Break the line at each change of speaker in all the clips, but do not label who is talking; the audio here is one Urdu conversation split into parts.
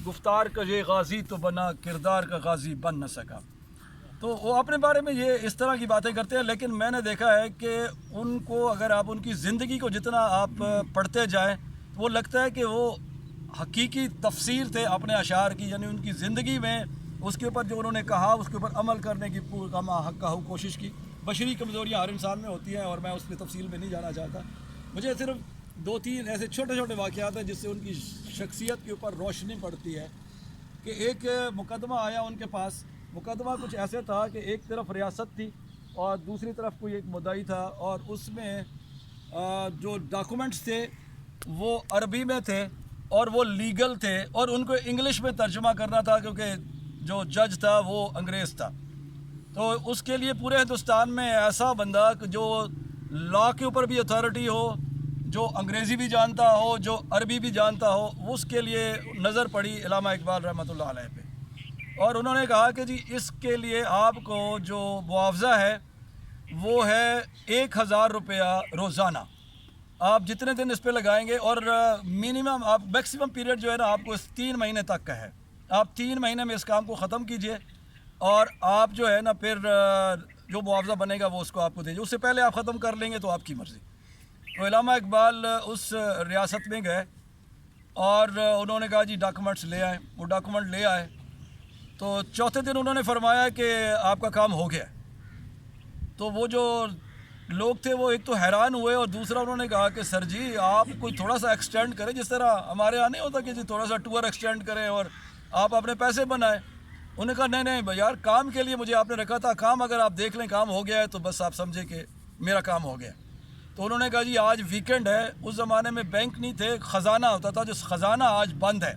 گفتار کا یہ غازی تو بنا، کردار کا غازی بن نہ سکا. تو وہ اپنے بارے میں یہ اس طرح کی باتیں کرتے ہیں، لیکن میں نے دیکھا ہے کہ ان کو اگر آپ ان کی زندگی کو جتنا آپ پڑھتے جائیں تو وہ لگتا ہے کہ وہ حقیقی تفسیر تھے اپنے اشعار کی، یعنی ان کی زندگی میں اس کے اوپر جو انہوں نے کہا اس کے اوپر عمل کرنے کی حقہ کوشش کی. بشری کمزوریاں ہر انسان میں ہوتی ہیں اور میں اس کی تفصیل میں نہیں جانا چاہتا. مجھے صرف 2-3 ایسے چھوٹے چھوٹے واقعات ہیں جس سے ان کی شخصیت کے اوپر روشنی پڑتی ہے. کہ ایک مقدمہ آیا ان کے پاس. مقدمہ کچھ ایسے تھا کہ ایک طرف ریاست تھی اور دوسری طرف کوئی ایک مدعی تھا، اور اس میں جو ڈاکومنٹس تھے وہ عربی میں تھے اور وہ لیگل تھے، اور ان کو انگلش میں ترجمہ کرنا تھا کیونکہ جو جج تھا وہ انگریز تھا. تو اس کے لیے پورے ہندوستان میں ایسا بندہ جو لا کے اوپر بھی اتھارٹی ہو، جو انگریزی بھی جانتا ہو، جو عربی بھی جانتا ہو، اس کے لیے نظر پڑی علامہ اقبال رحمۃ اللہ علیہ پہ. اور انہوں نے کہا کہ جی اس کے لیے آپ کو جو معاوضہ ہے وہ ہے 1000 روپیہ روزانہ. آپ جتنے دن اس پہ لگائیں گے، اور منیمم آپ میکسیمم پیریڈ جو ہے نا آپ کو 3 مہینے تک کا ہے. آپ 3 مہینے میں اس کام کو ختم کیجئے، اور آپ جو ہے نا پھر جو معاوضہ بنے گا وہ اس کو آپ کو دیجیے. اس سے پہلے آپ ختم کر لیں گے تو آپ کی مرضی. تو علامہ اقبال اس ریاست میں گئے اور انہوں نے کہا جی ڈاکومنٹس لے آئیں. وہ ڈاکومنٹ لے آئے تو چوتھے دن انہوں نے فرمایا کہ آپ کا کام ہو گیا. تو وہ جو لوگ تھے وہ ایک تو حیران ہوئے، اور دوسرا انہوں نے کہا کہ سر جی آپ کوئی تھوڑا سا ایکسٹینڈ کریں، جس طرح ہمارے یہاں نہیں ہوتا کہ جی تھوڑا سا ٹور ایکسٹینڈ کریں اور آپ اپنے پیسے بنائیں. انہوں نے کہا نہیں یار، کام کے لیے مجھے آپ نے رکھا تھا، کام اگر آپ دیکھ لیں کام ہو گیا ہے تو بس آپ سمجھیں کہ میرا کام ہو گیا. تو انہوں نے کہا جی آج ویکنڈ ہے. اس زمانے میں بینک نہیں تھے، خزانہ ہوتا تھا، جو خزانہ آج بند ہے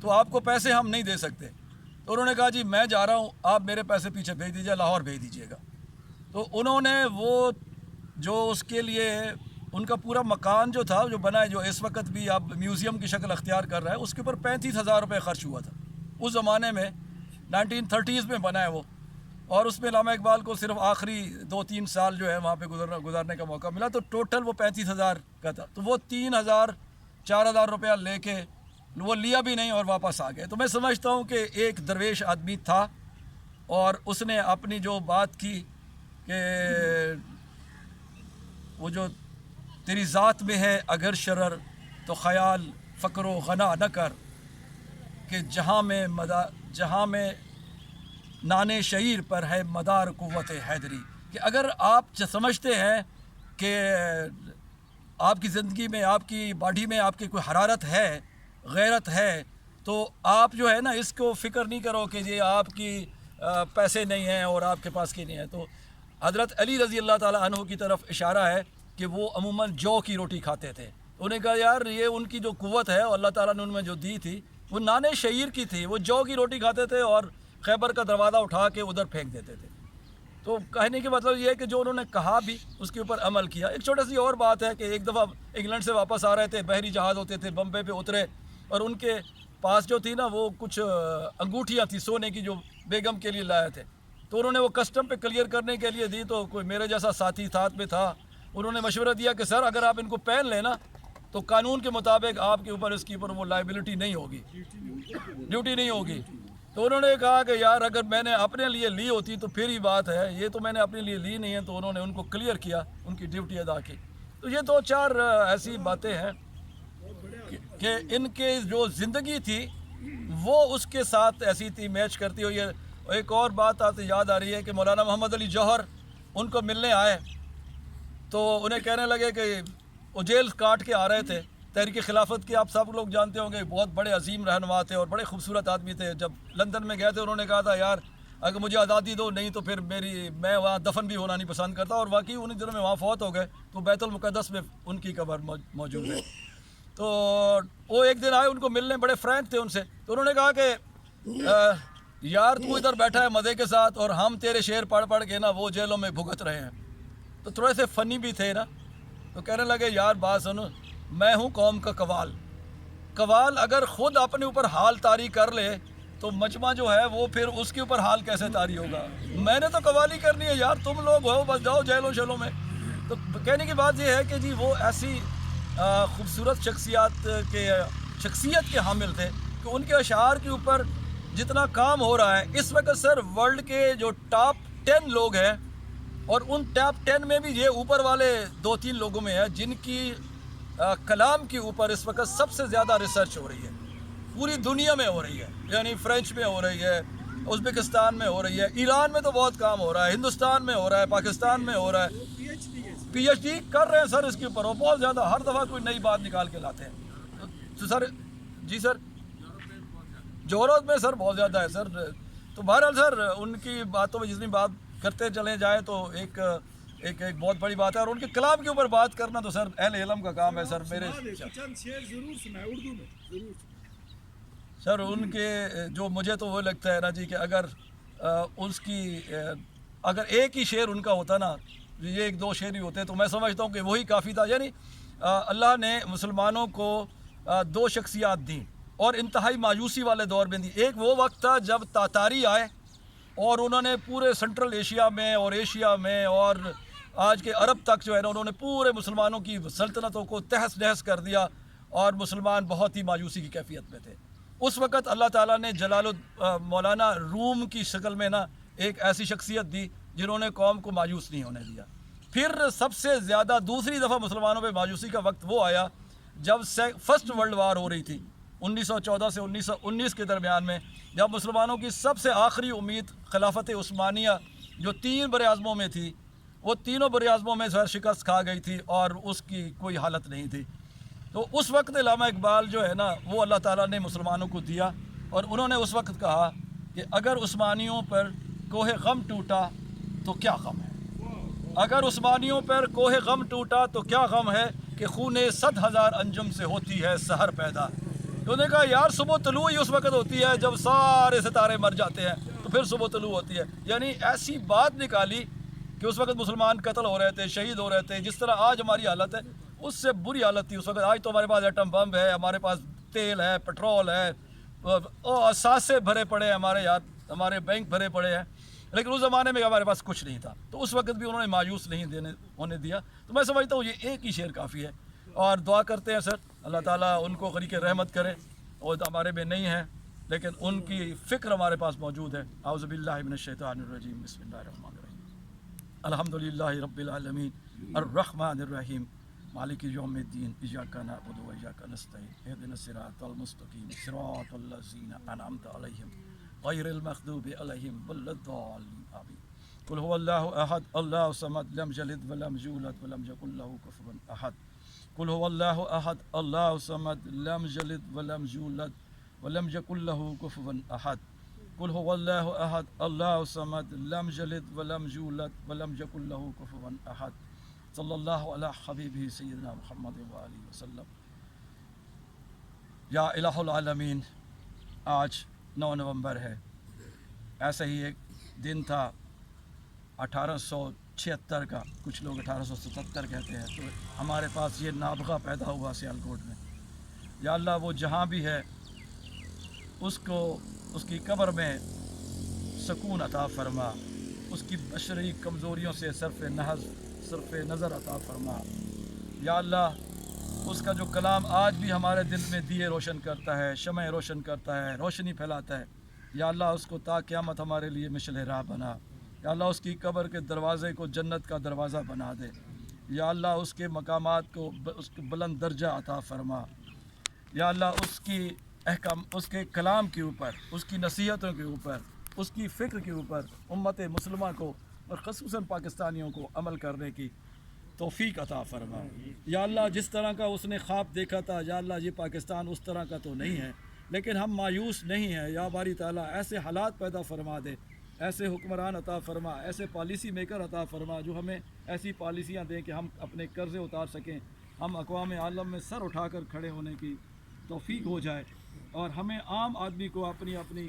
تو آپ کو پیسے ہم نہیں دے سکتے. تو انہوں نے کہا جی میں جا رہا ہوں، آپ میرے پیسے پیچھے بھیج دیجیے، لاہور بھیج دیجیے گا. تو انہوں نے وہ جو اس کے لیے ان کا پورا مکان جو تھا، جو بنا ہے، جو اس وقت بھی اب میوزیم کی شکل اختیار کر رہا ہے، اس کے اوپر 35,000 روپے خرچ ہوا تھا. اس زمانے میں 1930s میں بنا ہے وہ. اور اس میں علامہ اقبال کو صرف آخری 2-3 سال جو ہے وہاں پہ گزارنے کا موقع ملا. تو ٹوٹل وہ 35,000 کا تھا. تو وہ 3,000-4,000 روپیہ لے کے وہ لیا بھی نہیں اور واپس آ گئے. تو میں سمجھتا ہوں کہ ایک درویش آدمی تھا، اور اس نے اپنی جو بات کی کہ وہ جو تیری ذات میں ہے اگر شرر تو خیال فقر و غنا نہ کر، کہ جہاں میں نانے شعیر پر ہے مدار قوت حیدری. کہ اگر آپ سمجھتے ہیں کہ آپ کی زندگی میں، آپ کی باڈی میں آپ کی کوئی حرارت ہے، غیرت ہے، تو آپ جو ہے نا اس کو فکر نہیں کرو کہ یہ آپ کی پیسے نہیں ہیں اور آپ کے پاس کی نہیں ہے. تو حضرت علی رضی اللہ تعالیٰ عنہ کی طرف اشارہ ہے کہ وہ عموماً جو کی روٹی کھاتے تھے. انہوں نے کہا یار یہ ان کی جو قوت ہے اللہ تعالیٰ نے ان میں جو دی تھی وہ نانے شعیر کی تھی. وہ جو کی روٹی کھاتے تھے اور خیبر کا دروازہ اٹھا کے ادھر پھینک دیتے تھے. تو کہنے کا مطلب یہ ہے کہ جو انہوں نے کہا بھی اس کے اوپر عمل کیا. ایک چھوٹی سی اور بات ہے کہ ایک دفعہ انگلینڈ سے واپس آ رہے تھے، بحری جہاز ہوتے تھے، بمبے پہ اترے، اور ان کے پاس جو تھی نا وہ کچھ انگوٹھیاں تھیں سونے کی جو بیگم کے لیے لائے تھے. تو انہوں نے وہ کسٹم پہ کلیئر کرنے کے لیے دی. تو کوئی میرے جیسا ساتھی ساتھ میں تھا، انہوں نے مشورہ دیا کہ سر اگر آپ ان کو پہن لیں نا تو قانون کے مطابق آپ کے اوپر اس کے اوپر وہ لائبلٹی نہیں ہوگی، ڈیوٹی نہیں ہوگی. تو انہوں نے کہا کہ یار اگر میں نے اپنے لیے لی ہوتی تو پھر ہی بات ہے، یہ تو میں نے اپنے لیے لی نہیں ہے. تو انہوں نے ان کو کلیئر کیا، ان کی ڈیوٹی ادا کی. تو یہ 2-4 ایسی باتیں ہیں کہ ان کے جو زندگی تھی وہ اس کے ساتھ ایسی تھی، میچ کرتی ہوئی. ایک اور بات آتے یاد آ رہی ہے کہ مولانا محمد علی جوہر ان کو ملنے آئے تو انہیں کہنے لگے کہ وہ جیل کاٹ کے آ رہے تھے. تحریک خلافت کے آپ سب لوگ جانتے ہوں گے، بہت بڑے عظیم رہنما تھے اور بڑے خوبصورت آدمی تھے. جب لندن میں گئے تھے انہوں نے کہا تھا یار اگر مجھے آزادی دو، نہیں تو پھر میں وہاں دفن بھی ہونا نہیں پسند کرتا. اور واقعی انہیں دنوں میں وہاں فوت ہو گئے. تو بیت المقدس میں ان کی قبر موجود ہے. تو وہ ایک دن آئے ان کو ملنے، بڑے فرینک تھے ان سے. تو انہوں نے کہا کہ یار تو ادھر بیٹھا ہے مزے کے ساتھ اور ہم تیرے شعر پڑھ پڑھ کے نا وہ جیلوں میں بھگت رہے ہیں. تو تھوڑے سے فنی بھی تھے نا. تو کہنے لگے یار بات سنو، میں ہوں قوم کا قوال اگر خود اپنے اوپر حال طاری کر لے تو مجمع جو ہے وہ پھر اس کے اوپر حال کیسے طاری ہوگا. میں نے تو قوالی کرنی ہے یار، تم لوگ ہو بس جاؤ جیلوں شیلوں میں. تو کہنے کی بات یہ ہے کہ جی وہ ایسی خوبصورت شخصیت کے حامل تھے کہ ان کے اشعار کے اوپر جتنا کام ہو رہا ہے اس وقت سر ورلڈ کے جو ٹاپ 10 لوگ ہیں، اور ان ٹاپ 10 میں بھی یہ اوپر والے 2-3 لوگوں میں ہے جن کی کلام کے اوپر اس وقت سب سے زیادہ ریسرچ ہو رہی ہے، پوری دنیا میں ہو رہی ہے، یعنی فرینچ میں ہو رہی ہے، ازبکستان میں ہو رہی ہے، ایران میں تو بہت کام ہو رہا ہے، ہندوستان میں ہو رہا ہے، پاکستان میں ہو رہا ہے، پی ایچ ڈی کر رہے ہیں سر اس کے اوپر، وہ بہت زیادہ ہر دفعہ کوئی نئی بات نکال کے لاتے ہیں تو سر جی سر یورپ میں سر بہت زیادہ ہے سر. تو بہرحال سر ان کی باتوں میں جتنی بات کرتے چلے جائیں تو ایک بہت بڑی بات ہے، اور ان کے کلام کے اوپر بات کرنا تو سر اہل علم کا کام ہے سر. میرے سر ان کے جو مجھے تو وہ لگتا ہے نا جی کہ اگر اس کی اگر ایک ہی شعر ان کا ہوتا نا، یہ 1-2 شعر ہی ہوتے تو میں سمجھتا ہوں کہ وہی کافی تھا. یعنی اللہ نے مسلمانوں کو 2 شخصیات دیں اور انتہائی مایوسی والے دور میں دی. ایک وہ وقت تھا جب تاتاری آئے اور انہوں نے پورے سنٹرل ایشیا میں اور ایشیا میں اور آج کے عرب تک جو ہے نا انہوں نے پورے مسلمانوں کی سلطنتوں کو تہس نہس کر دیا، اور مسلمان بہت ہی مایوسی کی کیفیت میں تھے. اس وقت اللہ تعالیٰ نے مولانا روم کی شکل میں نا ایک ایسی شخصیت دی جنہوں نے قوم کو مایوس نہیں ہونے دیا. پھر سب سے زیادہ دوسری دفعہ مسلمانوں پہ مایوسی کا وقت وہ آیا جب فرسٹ ورلڈ وار ہو رہی تھی 1914 سے 1919 کے درمیان میں، جب مسلمانوں کی سب سے آخری امید خلافت عثمانیہ جو 3 براعظموں میں تھی، وہ تینوں براعظموں میں شکست کھا گئی تھی اور اس کی کوئی حالت نہیں تھی. تو اس وقت علامہ اقبال جو ہے نا وہ اللہ تعالیٰ نے مسلمانوں کو دیا، اور انہوں نے اس وقت کہا کہ اگر عثمانیوں پر کوہ غم ٹوٹا تو کیا غم ہے، اگر عثمانیوں پر کوہ غم ٹوٹا تو کیا غم ہے کہ خون 100,000 انجم سے ہوتی ہے سحر پیدا. تو انہوں نے کہا یار صبح طلوع ہی اس وقت ہوتی ہے جب سارے ستارے مر جاتے ہیں تو پھر صبح طلوع ہوتی ہے. یعنی ایسی بات نکالی کہ اس وقت مسلمان قتل ہو رہے تھے، شہید ہو رہے تھے. جس طرح آج ہماری حالت ہے اس سے بری حالت تھی اس وقت. آج تو ہمارے پاس ایٹم بم ہے، ہمارے پاس تیل ہے، پٹرول ہے، اور اثاثے بھرے پڑے ہیں ہمارے یاد، ہمارے بینک بھرے پڑے ہیں، لیکن اس زمانے میں ہمارے پاس کچھ نہیں تھا. تو اس وقت بھی انہوں نے مایوس نہیں ہونے دیا. تو میں سمجھتا ہوں یہ ایک ہی شعر کافی ہے، اور دعا کرتے ہیں سر اللہ تعالیٰ ان کو غریق رحمت کرے. اور ہمارے میں نہیں ہے لیکن ان کی فکر ہمارے پاس موجود ہے. اعوذ باللہ من الشیطان الرجیم، بسم اللہ الرحمن الرحیم، الحمدللہ رب العالمین الرحمن الرحیم مالک یوم الدین، ایاک نعبد و ایاک نستعین، اہدنا الصراط المستقیم صراط الذین انعمت علیہم غیر المغضوب علیہم ولا الضالین آمین. قل هو اللہ احد اللہ الصمد لم یلد ولم یولد ولم یکن له کفوا احد. قل هو اللہ احد اللہ الصمد لم یلد ولم یولد ولم یکن له کفوا احد. قل هو اللہ احد اللہ الصمد لم یلد ولم یولد ولم یکن له کفوا احد. صلی اللہ علی حبیبہ سیدنا محمد وآلہ وسلم. یا الہ العالمین، آج 9 نومبر ہے. ایسا ہی ایک دن تھا 1876 کا، کچھ لوگ 1877 کہتے ہیں. تو ہمارے پاس یہ نابغہ پیدا ہوا سیالکوٹ میں. یا اللہ وہ جہاں بھی ہے اس کو اس کی قبر میں سکون عطا فرما، اس کی بشری کمزوریوں سے صرف نظر عطا فرما. یا اللہ اس کا جو کلام آج بھی ہمارے دل میں دیے روشن کرتا ہے، شمع روشن کرتا ہے، روشنی پھیلاتا ہے، یا اللہ اس کو تا قیامت ہمارے لیے مشعل راہ بنا. یا اللہ اس کی قبر کے دروازے کو جنت کا دروازہ بنا دے. یا اللہ اس کے مقامات کو اس کے بلند درجہ عطا فرما. یا اللہ اس کے کلام کے اوپر، اس کی نصیحتوں کے اوپر، اس کی فکر کے اوپر امت مسلمہ کو اور خصوصاً پاکستانیوں کو عمل کرنے کی توفیق عطا فرما. یا اللہ جس طرح کا اس نے خواب دیکھا تھا، یا اللہ یہ پاکستان اس طرح کا تو نہیں ہے لیکن ہم مایوس نہیں ہیں. یا باری تعالیٰ ایسے حالات پیدا فرما دے، ایسے حکمران عطا فرما، ایسے پالیسی میکر عطا فرما جو ہمیں ایسی پالیسیاں دیں کہ ہم اپنے قرضے اتار سکیں، ہم اقوام عالم میں سر اٹھا کر کھڑے ہونے کی توفیق ہو جائے، اور ہمیں عام آدمی کو اپنی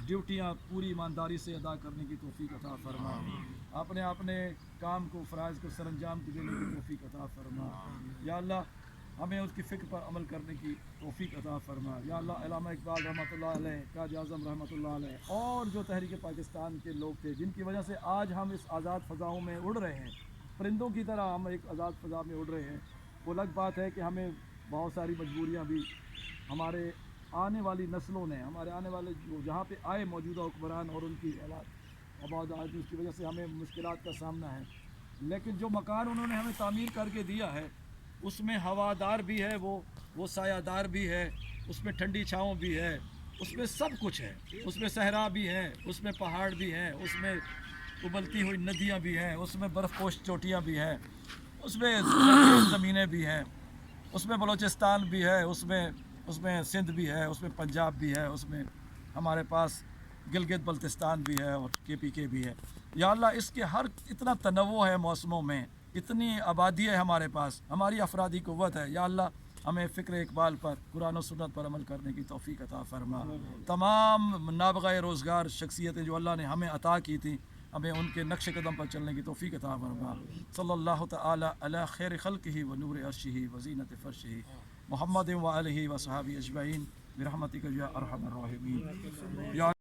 ڈیوٹیاں پوری ایمانداری سے ادا کرنے کی توفیق عطا فرما. اپنے کام کو، فرائض کو سر انجام دینے کی توفیق عطا فرما. یا اللہ ہمیں اس کی فکر پر عمل کرنے کی توفیق عطا فرما. یا اللہ علامہ اقبال رحمۃ اللہ علیہ، قائد اعظم رحمۃ اللہ علیہ، اور جو تحریک پاکستان کے لوگ تھے جن کی وجہ سے آج ہم اس آزاد فضاؤں میں اڑ رہے ہیں، پرندوں کی طرح ہم ایک آزاد فضا میں اڑ رہے ہیں. وہ الگ بات ہے کہ ہمیں بہت ساری مجبوریاں بھی ہمارے آنے والی نسلوں نے، ہمارے آنے والے جو جہاں پہ آئے موجودہ حکمران اور ان کی آباد اس کی وجہ سے ہمیں مشکلات کا سامنا ہے، لیکن جو مکان انہوں نے ہمیں تعمیر کر کے دیا ہے اس میں ہوادار بھی ہے، وہ سایہ دار بھی ہے، اس میں ٹھنڈی چھاؤں بھی ہے، اس میں سب کچھ ہے، اس میں صحرا بھی ہے، اس میں پہاڑ بھی ہیں، اس میں ابلتی ہوئی ندیاں بھی ہیں، اس میں برف پوش چوٹیاں بھی ہیں، اس میں زمینیں بھی ہیں، اس میں بلوچستان بھی ہے، اس میں سندھ بھی ہے، اس میں پنجاب بھی ہے، اس میں ہمارے پاس گلگت بلتستان بھی ہے اور KPK بھی ہے۔ یا اللہ اس کے ہر اتنا تنوع ہے موسموں میں، اتنی آبادی ہے ہمارے پاس، ہماری افرادی قوت ہے، یا اللہ ہمیں فکر اقبال پر، قرآن و سنت پر عمل کرنے کی توفیق عطا فرما۔ تمام نابغہ روزگار شخصیتیں جو اللہ نے ہمیں عطا کی تھیں، ہمیں ان کے نقش قدم پر چلنے کی توفیق عطا فرما۔ صلی اللہ تعالی علی خیر خلقہ و نور عرشہ و زینت فرشہ محمد و آلہ و صحابہ اجمعین برحمتک یا ارحم الراحمین۔